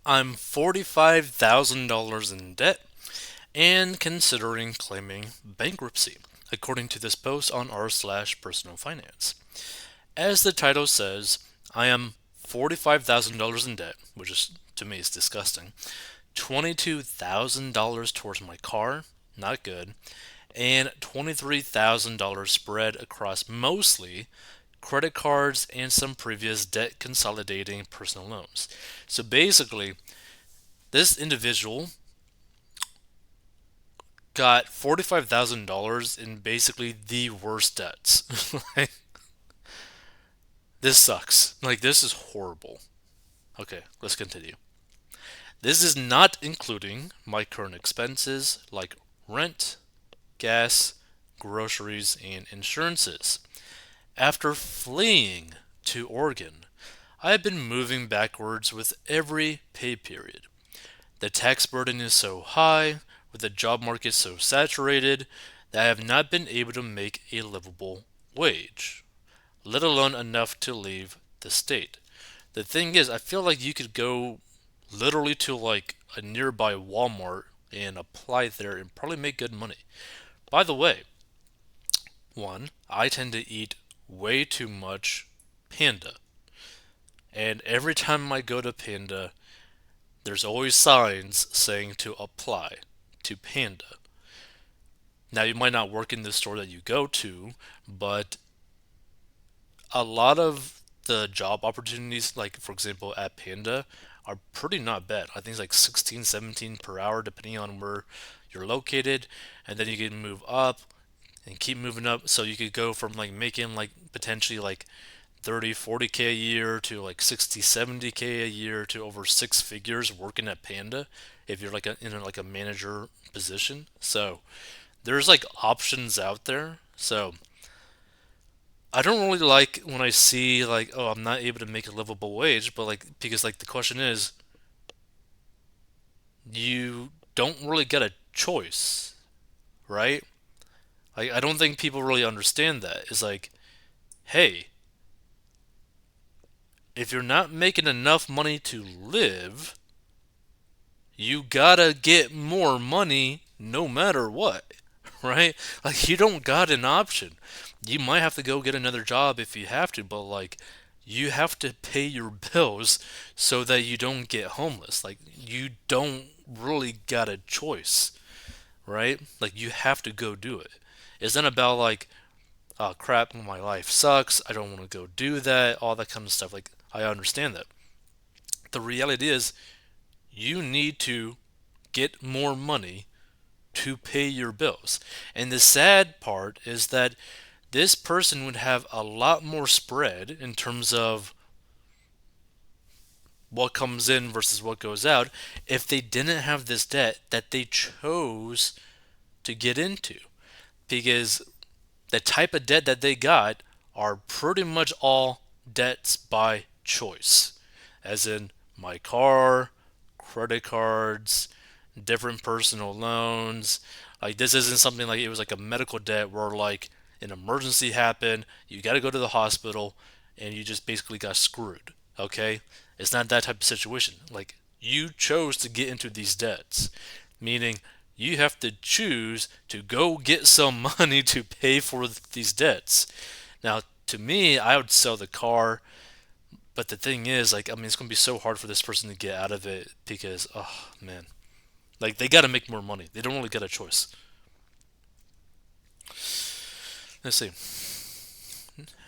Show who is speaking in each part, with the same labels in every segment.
Speaker 1: I'm $45,000 in debt and considering claiming bankruptcy, according to this post on r/personal finance. As the title says, I am $45,000 in debt, which is to me is disgusting. $22,000 towards my car, not good, and $23,000 spread across mostly credit cards and some previous debt consolidating personal loans. So basically, this individual got $45,000 in basically the worst debts. Like, this sucks. Like, this is horrible. Okay, let's continue. This is not including my current expenses like rent, gas, groceries, and insurances. After fleeing to Oregon, I have been moving backwards with every pay period. The tax burden is so high, with the job market so saturated, that I have not been able to make a livable wage, let alone enough to leave the state. The thing is, I feel like you could go literally to like a nearby Walmart and apply there and probably make good money. By the way, one, I tend to eat way too much Panda. And every time I go to Panda, there's always signs saying to apply to Panda. Now, you might not work in the store that you go to, but a lot of the job opportunities, like for example at Panda, are pretty not bad. I think it's like 16, 17 per hour, depending on where you're located. And then you can move up and keep moving up. So you could go from like making like potentially like 30, 40K a year to like 60, 70K a year to over six figures working at Panda if you're like like a manager position. So there's like options out there. So I don't really like when I see like, oh, I'm not able to make a livable wage, but like because like the question is, you don't really get a choice, right? Like I don't think people really understand that. It's like, hey, if you're not making enough money to live, you gotta get more money no matter what, right? Like you don't got an option. You might have to go get another job if you have to, but like you have to pay your bills so that you don't get homeless. Like you don't really got a choice, right? Like you have to go do it. It's not about like, oh crap, my life sucks. I don't want to go do that, all that kind of stuff. Like I understand that. The reality is you need to get more money to pay your bills. And the sad part is that this person would have a lot more spread in terms of what comes in versus what goes out if they didn't have this debt that they chose to get into. Because the type of debt that they got are pretty much all debts by choice, as in my car, credit cards, different personal loans. Like this isn't something like it was like a medical debt where like an emergency happened, you got to go to the hospital, and you just basically got screwed. Okay, it's not that type of situation. Like you chose to get into these debts, meaning you have to choose to go get some money to pay for these debts. Now, to me, I would sell the car, but the thing is, like, I mean, it's going to be so hard for this person to get out of it because, oh man, like they got to make more money. They don't really get a choice. Let's see.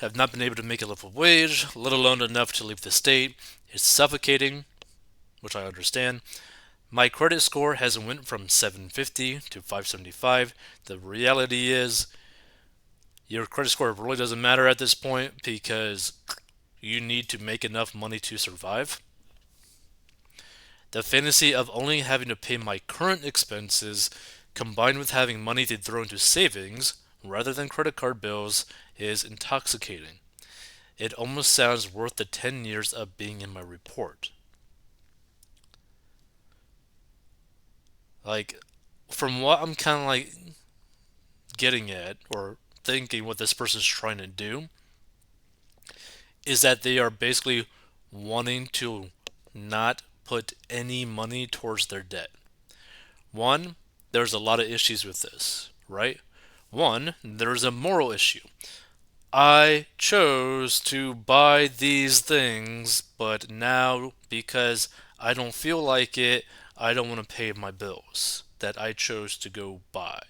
Speaker 1: Have not been able to make a livable wage, let alone enough to leave the state. It's suffocating, which I understand. My credit score has went from 750 to 575. The reality is your credit score really doesn't matter at this point because you need to make enough money to survive. The fantasy of only having to pay my current expenses combined with having money to throw into savings rather than credit card bills is intoxicating. It almost sounds worth the 10 years of being in my report. Like, from what I'm kind of like getting at or thinking what this person's trying to do is that they are basically wanting to not put any money towards their debt. One, there's a lot of issues with this, right? One, there's a moral issue. I chose to buy these things, but now because I don't feel like it, I don't want to pay my bills that I chose to go buy.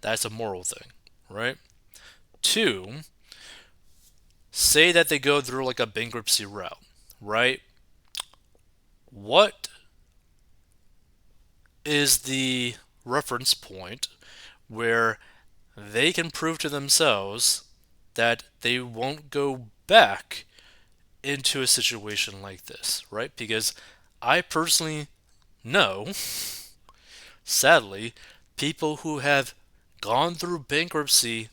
Speaker 1: That's a moral thing, right? Two, say that they go through like a bankruptcy route, right? What is the reference point where they can prove to themselves that they won't go back into a situation like this, right? Because I personally know, sadly, people who have gone through bankruptcy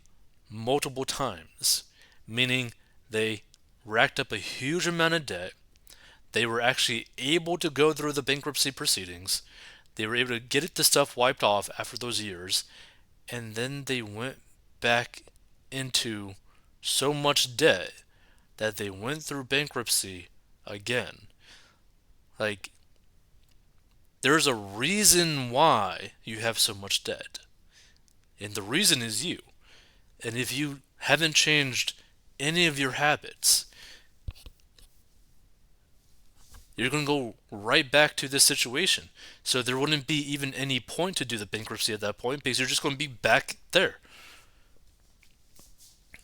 Speaker 1: multiple times, meaning they racked up a huge amount of debt. They were actually able to go through the bankruptcy proceedings. They were able to get the stuff wiped off after those years, and then they went back into so much debt that they went through bankruptcy again. Like, there's a reason why you have so much debt, and the reason is you. And if you haven't changed any of your habits, you're going to go right back to this situation. So there wouldn't be even any point to do the bankruptcy at that point because you're just going to be back there.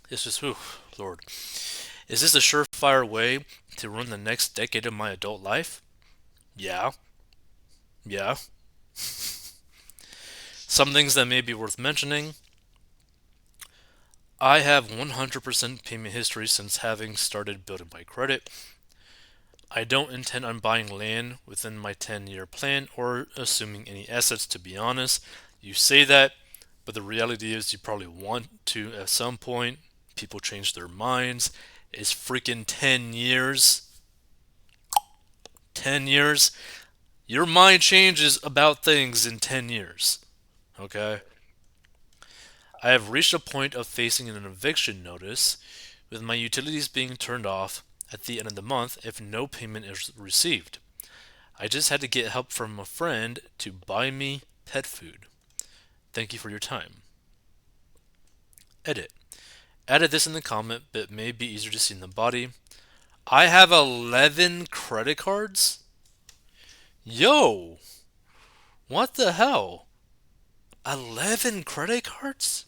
Speaker 1: It's just, whew, Lord. Is this a surefire way to run the next decade of my adult life? Yeah. Yeah. Some things that may be worth mentioning. I have 100% payment history since having started building my credit. I don't intend on buying land within my 10-year plan or assuming any assets, to be honest. You say that, but the reality is you probably want to at some point. People change their minds. It's freaking 10 years. 10 years. Your mind changes about things in 10 years. Okay? I have reached a point of facing an eviction notice, with my utilities being turned off at the end of the month if no payment is received. I just had to get help from a friend to buy me pet food. Thank you for your time. Edit. Added this in the comment, but it may be easier to see in the body. I have 11 credit cards? Yo! What the hell? 11 credit cards?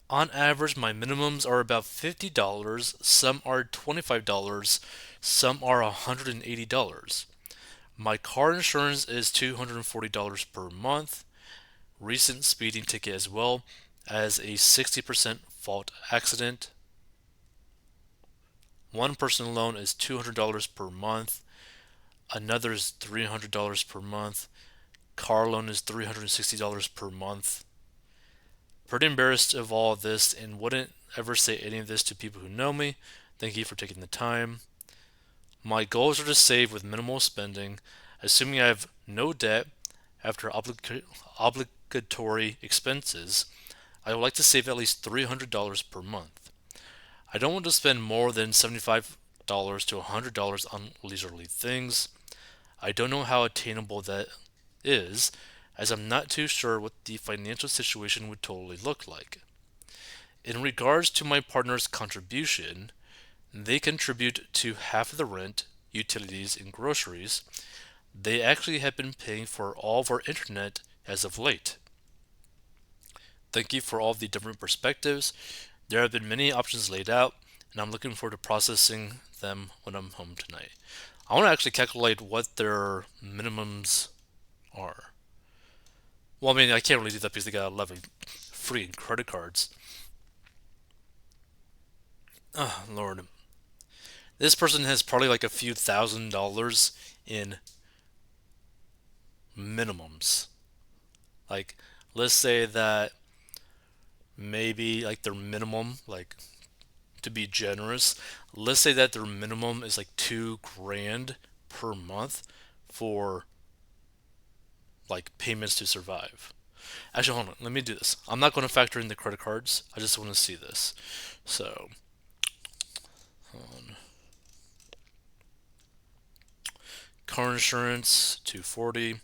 Speaker 1: On average, my minimums are about $50, some are $25, some are $180. My car insurance is $240 per month. Recent speeding ticket as well as a 60% fault accident. One personal loan is $200 per month. Another is $300 per month. Car loan is $360 per month. Pretty embarrassed of all of this and wouldn't ever say any of this to people who know me. Thank you for taking the time. My goals are to save with minimal spending, assuming I have no debt after obligatory expenses. I would like to save at least $300 per month. I don't want to spend more than $75 to $100 on leisurely things. I don't know how attainable that is, as I'm not too sure what the financial situation would totally look like. In regards to my partner's contribution, they contribute to half of the rent, utilities, and groceries. They actually have been paying for all of our internet as of late. Thank you for all the different perspectives. There have been many options laid out, and I'm looking forward to processing them when I'm home tonight. I want to actually calculate what their minimums are. Well, I mean, I can't really do that because they got 11 free credit cards. Oh, Lord. This person has probably like a few $1,000s in minimums. Like, let's say that maybe like their minimum, like to be generous, let's say that their minimum is like 2 grand per month for like payments to survive. Actually, hold on. Let me do this. I'm not going to factor in the credit cards. I just want to see this. So, hold on. Car insurance 240,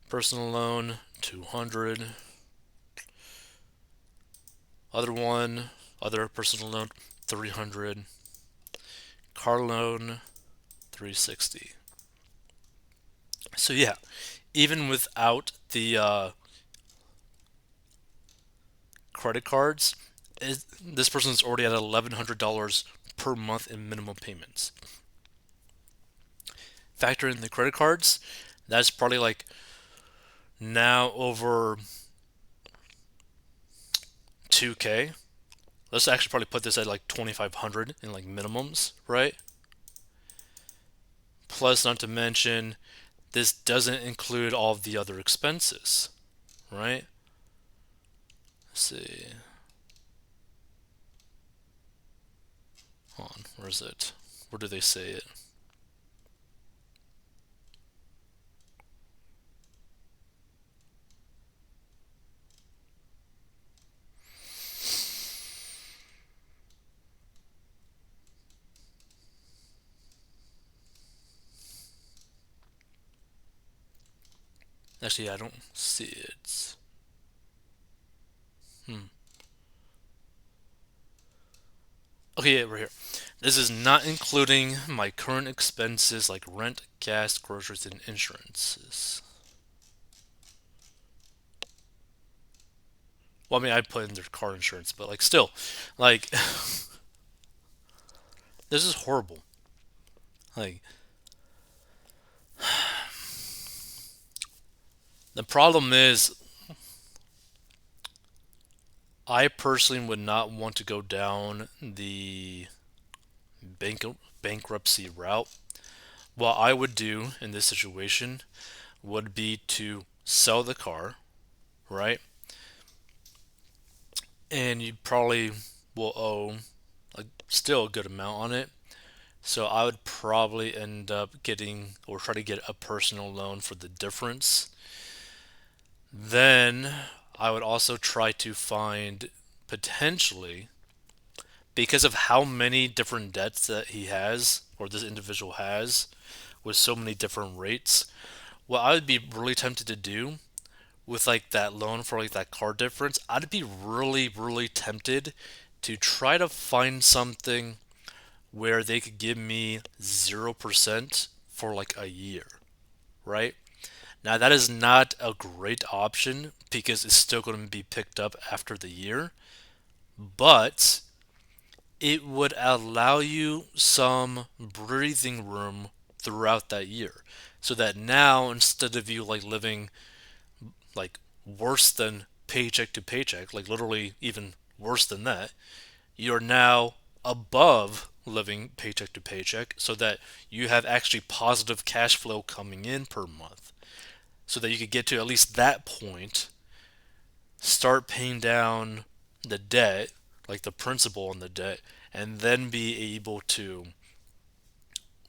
Speaker 1: personal loan 200, other one, other personal loan 300, car loan 360. So yeah, even without the credit cards, this person's already at $1,100 per month in minimum payments. Factor in the credit cards, that's probably like now over 2K. Let's actually probably put this at like 2,500 in like minimums, right? Plus, not to mention, this doesn't include all of the other expenses, right? Let's see. Hold on, where is it? Where do they say it? Actually, I don't see it. Hmm. Okay, yeah, we're here. This is not including my current expenses like rent, gas, groceries, and insurances. Well, I mean, I put in their car insurance, but like still, like this is horrible. Like the problem is, I personally would not want to go down the bank- bankruptcy route. What I would do in this situation would be to sell the car, right? And you probably will owe still a good amount on it. So I would probably end up getting or try to get a personal loan for the difference. Then I would also try to find potentially, because of how many different debts that he has or this individual has with so many different rates, what I would be really tempted to do with like that loan for like that car difference, I'd be really tempted to try to find something where they could give me 0% for like a year, right? Now that is not a great option because it's still going to be picked up after the year, but it would allow you some breathing room throughout that year. So that now instead of you like living like worse than paycheck to paycheck, like literally even worse than that, you're now above living paycheck to paycheck so that you have actually positive cash flow coming in per month so that you could get to at least that point, start paying down the debt, like the principal on the debt, and then be able to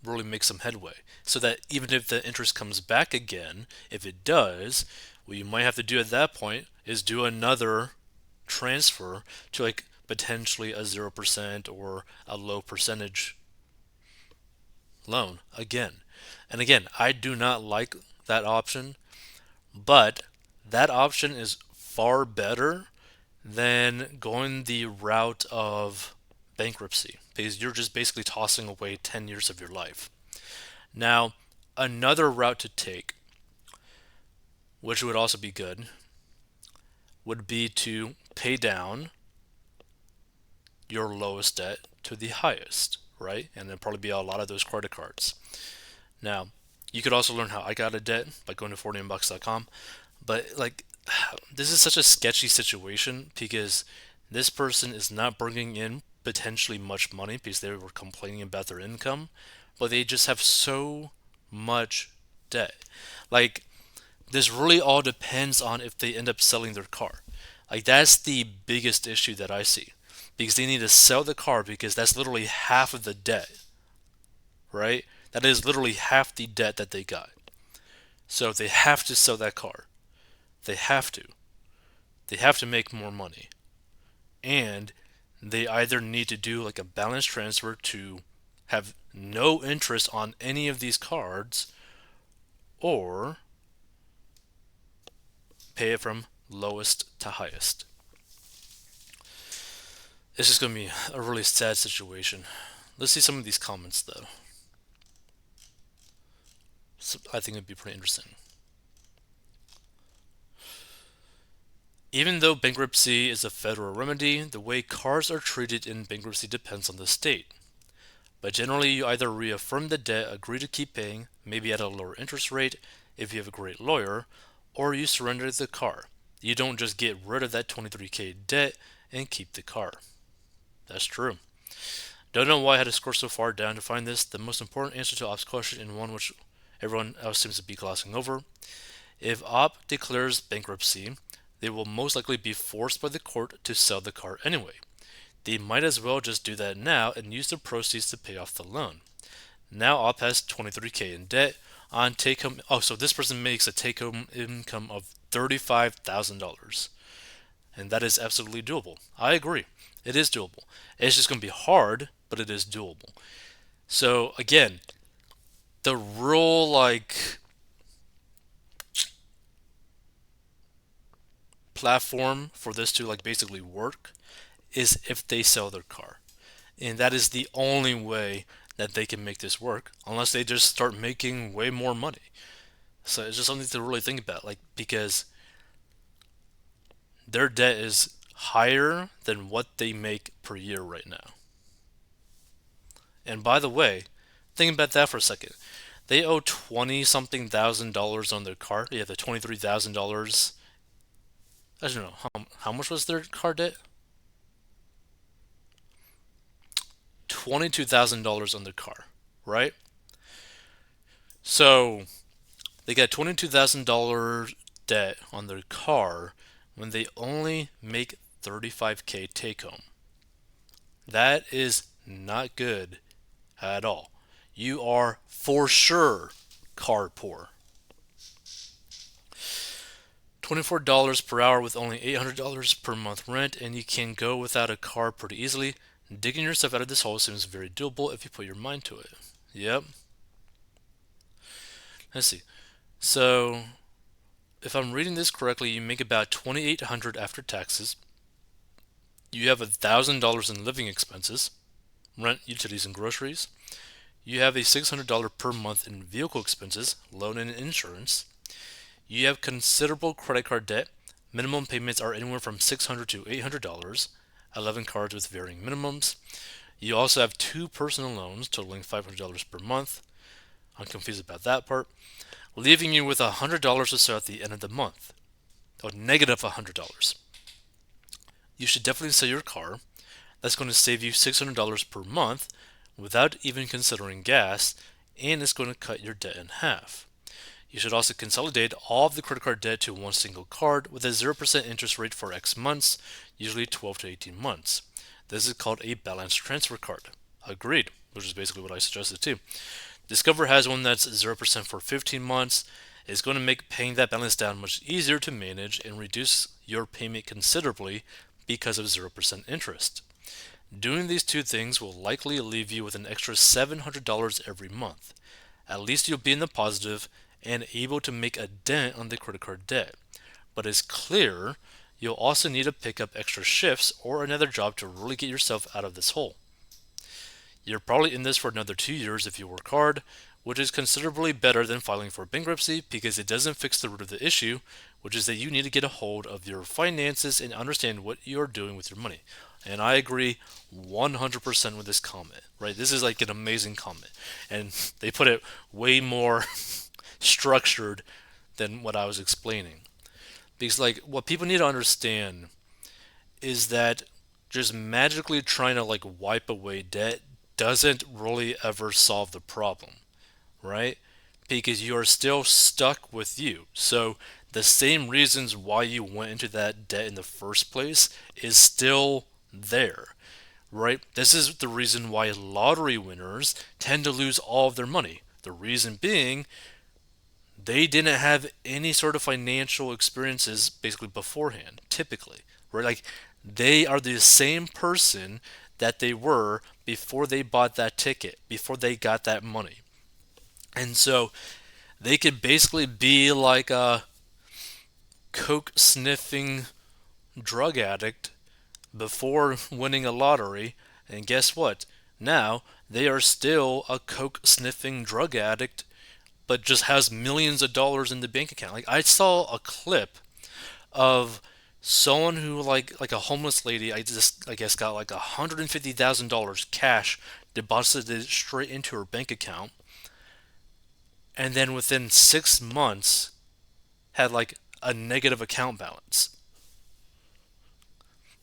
Speaker 1: really make some headway. So that even if the interest comes back again, if it does, what you might have to do at that point is do another transfer to like potentially a 0% or a low percentage loan again. And again, I do not like that option, but that option is far better than going the route of bankruptcy because you're just basically tossing away 10 years of your life. Now, another route to take, which would also be good, would be to pay down your lowest debt to the highest, right? And there'll probably be a lot of those credit cards. Now, you could also learn how I got a debt by going to 40inbucks.com. But like, this is such a sketchy situation because this person is not bringing in potentially much money because they were complaining about their income, but they just have so much debt. Like, this really all depends on if they end up selling their car. Like, that's the biggest issue that I see because they need to sell the car because that's literally half of the debt, right? That is literally half the debt that they got. So they have to sell that car. They have to. They have to make more money. And they either need to do like a balance transfer to have no interest on any of these cards, or pay it from lowest to highest. It's just going to be a really sad situation. Let's see some of these comments, though. So I think it'd be pretty interesting. Even though bankruptcy is a federal remedy, the way cars are treated in bankruptcy depends on the state. But generally, you either reaffirm the debt, agree to keep paying, maybe at a lower interest rate if you have a great lawyer, or you surrender the car. You don't just get rid of that 23K debt and keep the car. That's true. Don't know why I had to scroll so far down to find this. The most important answer to Op's question, and one which everyone else seems to be glossing over. If Op declares bankruptcy, they will most likely be forced by the court to sell the car anyway. They might as well just do that now and use the proceeds to pay off the loan. Now Op has 23K in debt on take home. Oh, so this person makes a take home income of $35,000. And that is absolutely doable. I agree. It is doable. It's just going to be hard, but it is doable. So again, the real platform for this to basically work is if they sell their car. And that is the only way that they can make this work, unless they just start making way more money. So it's just something to really think about, because their debt is higher than what they make per year right now. And by the way, think about that for a second. They owe 20 something thousand dollars on their car. They have the $23,000. I don't know. How much was their car debt? $22,000 on their car, right? So they got $22,000 debt on their car when they only make 35K take home. That is not good at all. You are for sure car poor. $24 per hour with only $800 per month rent, and you can go without a car pretty easily. Digging yourself out of this hole seems very doable if you put your mind to it. Yep. Let's see. So, if I'm reading this correctly, you make about $2,800 after taxes. You have $1,000 in living expenses, rent, utilities, and groceries. You have a $600 per month in vehicle expenses, loan, and insurance. You have considerable credit card debt. Minimum payments are anywhere from $600 to $800. 11 cards with varying minimums. You also have 2 personal loans totaling $500 per month. I'm confused about that part. Leaving you with $100 or so at the end of the month. Oh, negative $100. You should definitely sell your car. That's going to save you $600 per month without even considering gas, and it's going to cut your debt in half. You should also consolidate all of the credit card debt to one single card with a 0% interest rate for X months, usually 12 to 18 months. This is called a balance transfer card. Agreed, which is basically what I suggested too. Discover has one that's 0% for 15 months. It's going to make paying that balance down much easier to manage and reduce your payment considerably because of 0% interest. Doing these two things will likely leave you with an extra $700 every month. At least you'll be in the positive and able to make a dent on the credit card debt. But it's clear you'll also need to pick up extra shifts or another job to really get yourself out of this hole. You're probably in this for another 2 years if you work hard, which is considerably better than filing for bankruptcy because it doesn't fix the root of the issue, which is that you need to get a hold of your finances and understand what you're doing with your money. And I agree 100% with this comment, right? This is an amazing comment. And they put it way more structured than what I was explaining. Because what people need to understand is that just magically trying to wipe away debt doesn't really ever solve the problem, right? Because you are still stuck with you. So the same reasons why you went into that debt in the first place is still there, right? This is the reason why lottery winners tend to lose all of their money. The reason being they didn't have any sort of financial experiences basically beforehand, typically, right? They are the same person that they were before they bought that ticket, before they got that money. And so they could basically be like a coke sniffing drug addict before winning a lottery. And guess what? Now they are still a coke sniffing drug addict, but just has millions of dollars in the bank account. Like I saw a clip of someone who like a homeless lady. I guess got like $150,000 cash deposited straight into her bank account, and then within 6 months had like a negative account balance.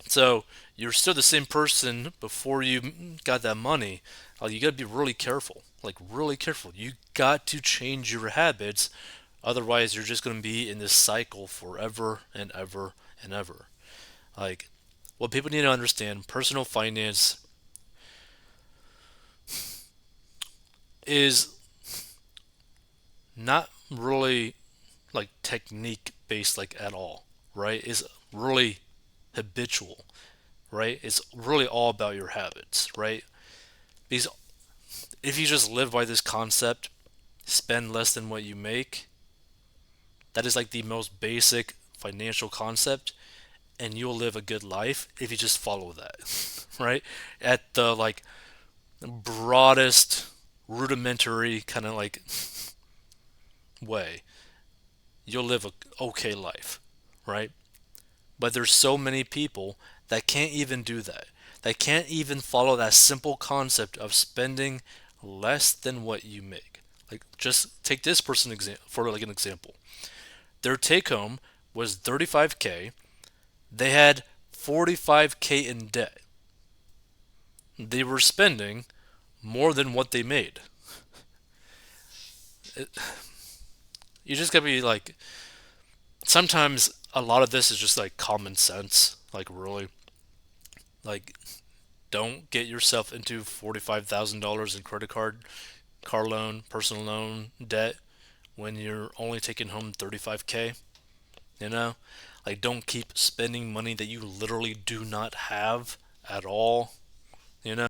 Speaker 1: So you're still the same person before you got that money. You got to be really careful. Like really careful. You got to change your habits. Otherwise, you're just going to be in this cycle forever and ever and ever. Like what people need to understand, personal finance is not really like technique based like at all, right? It's really habitual, right? It's really all about your habits, right? Because if you just live by this concept, spend less than what you make, that is like the most basic financial concept, and you'll live a good life if you just follow that, right? At the like broadest, rudimentary kind of like way, you'll live a okay life, right? But there's so many people that can't even do that. They can't even follow that simple concept of spending less than what you make. Like just take this person for like an example. Their take home was 35K. They had 45K in debt. They were spending more than what they made. It, you just gotta be like, sometimes a lot of this is just like common sense. Like, really. Like, don't get yourself into $45,000 in credit card, car loan, personal loan debt when you're only taking home 35K. You know? Like, don't keep spending money that you literally do not have at all. You know?